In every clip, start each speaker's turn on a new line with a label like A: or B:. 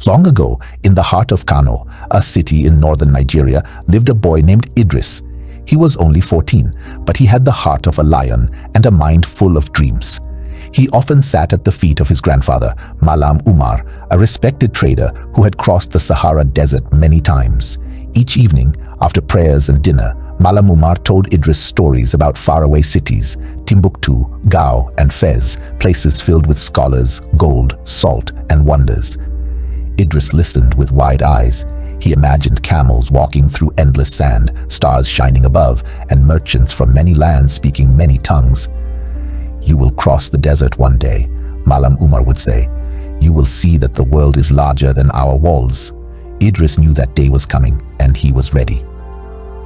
A: Long ago, in the heart of Kano, a city in northern Nigeria, lived a boy named Idris. He was only 14, but he had the heart of a lion and a mind full of dreams. He often sat at the feet of his grandfather, Malam Umar, a respected trader who had crossed the Sahara Desert many times. Each evening, after prayers and dinner, Malam Umar told Idris stories about faraway cities, Timbuktu, Gao, and Fez, places filled with scholars, gold, salt, and wonders. Idris listened with wide eyes. He imagined camels walking through endless sand, stars shining above, and merchants from many lands speaking many tongues. "You will cross the desert one day," Malam Umar would say. "You will see that the world is larger than our walls." Idris knew that day was coming, and he was ready.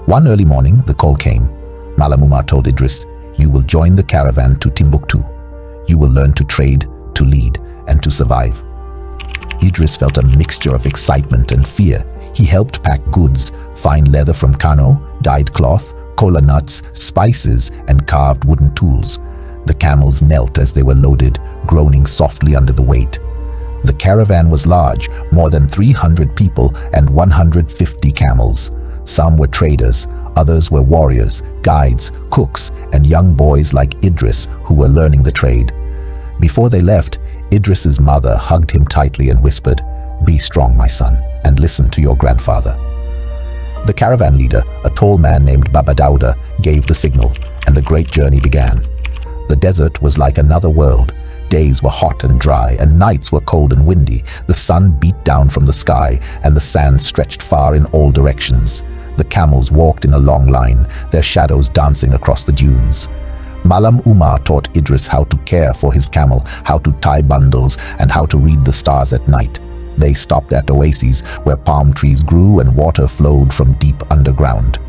A: One early morning, the call came. Malam Umar told Idris, "You will join the caravan to Timbuktu. You will learn to trade, to lead, and to survive." Idris felt a mixture of excitement and fear. He helped pack goods, fine leather from Kano, dyed cloth, kola nuts, spices, and carved wooden tools. The camels knelt as they were loaded, groaning softly under the weight. The caravan was large, more than 300 people and 150 camels. Some were traders, others were warriors, guides, cooks, and young boys like Idris who were learning the trade. Before they left, Idris's mother hugged him tightly and whispered, "Be strong, my son, and listen to your grandfather." The caravan leader, a tall man named Baba Dauda, gave the signal, and the great journey began. The desert was like another world. Days were hot and dry, and nights were cold and windy. The sun beat down from the sky, and the sand stretched far in all directions. The camels walked in a long line, their shadows dancing across the dunes. Malam Umar taught Idris how to care for his camel, how to tie bundles, and how to read the stars at night. They stopped at oases where palm trees grew and water flowed from deep underground.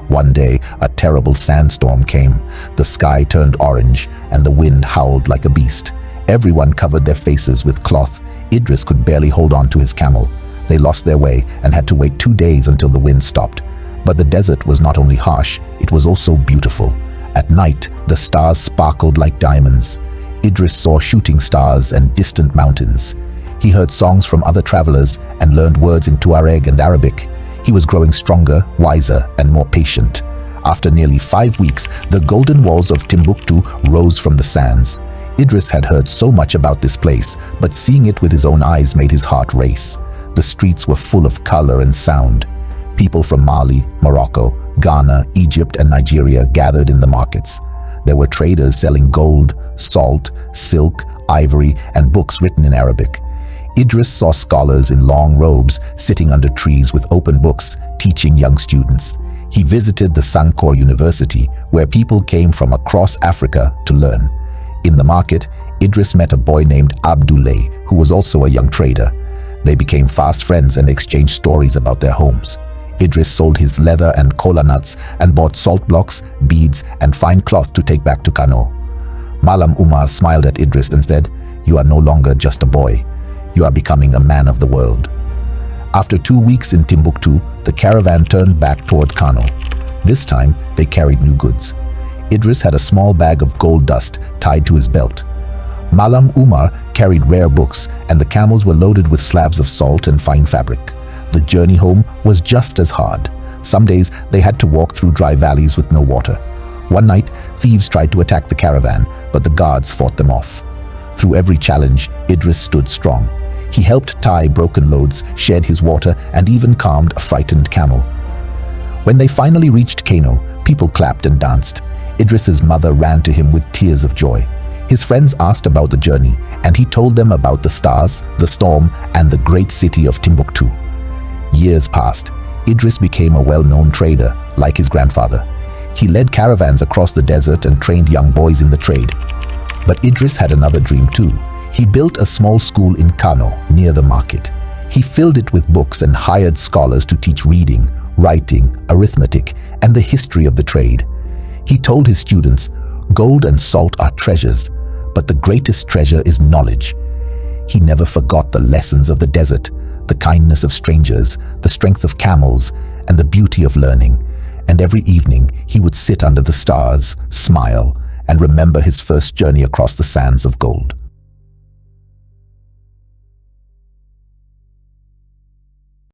A: One day, a terrible sandstorm came. The sky turned orange, and the wind howled like a beast. Everyone covered their faces with cloth. Idris could barely hold on to his camel. They lost their way and had to wait 2 days until the wind stopped. But the desert was not only harsh, it was also beautiful. At night, the stars sparkled like diamonds. Idris saw shooting stars and distant mountains. He heard songs from other travelers and learned words in Tuareg and Arabic. He was growing stronger, wiser, and more patient. After nearly 5 weeks, the golden walls of Timbuktu rose from the sands. Idris had heard so much about this place, but seeing it with his own eyes made his heart race. The streets were full of color and sound. People from Mali, Morocco, Ghana, Egypt, and Nigeria gathered in the markets. There were traders selling gold, salt, silk, ivory, and books written in Arabic. Idris saw scholars in long robes sitting under trees with open books, teaching young students. He visited the Sankore University, where people came from across Africa to learn. In the market, Idris met a boy named Abdoulaye, who was also a young trader. They became fast friends and exchanged stories about their homes. Idris sold his leather and kola nuts and bought salt blocks, beads, and fine cloth to take back to Kano. Malam Umar smiled at Idris and said, "You are no longer just a boy. You are becoming a man of the world." After 2 weeks in Timbuktu, the caravan turned back toward Kano. This time, they carried new goods. Idris had a small bag of gold dust tied to his belt. Malam Umar carried rare books, and the camels were loaded with slabs of salt and fine fabric. The journey home was just as hard. Some days, they had to walk through dry valleys with no water. One night, thieves tried to attack the caravan, but the guards fought them off. Through every challenge, Idris stood strong. He helped tie broken loads, shared his water, and even calmed a frightened camel. When they finally reached Kano, people clapped and danced. Idris's mother ran to him with tears of joy. His friends asked about the journey, and he told them about the stars, the storm, and the great city of Timbuktu. Years passed. Idris became a well-known trader, like his grandfather. He led caravans across the desert and trained young boys in the trade. But Idris had another dream too. He built a small school in Kano, near the market. He filled it with books and hired scholars to teach reading, writing, arithmetic, and the history of the trade. He told his students, "Gold and salt are treasures, but the greatest treasure is knowledge." He never forgot the lessons of the desert, the kindness of strangers, the strength of camels, and the beauty of learning. And every evening, he would sit under the stars, smile, and remember his first journey across the sands of gold.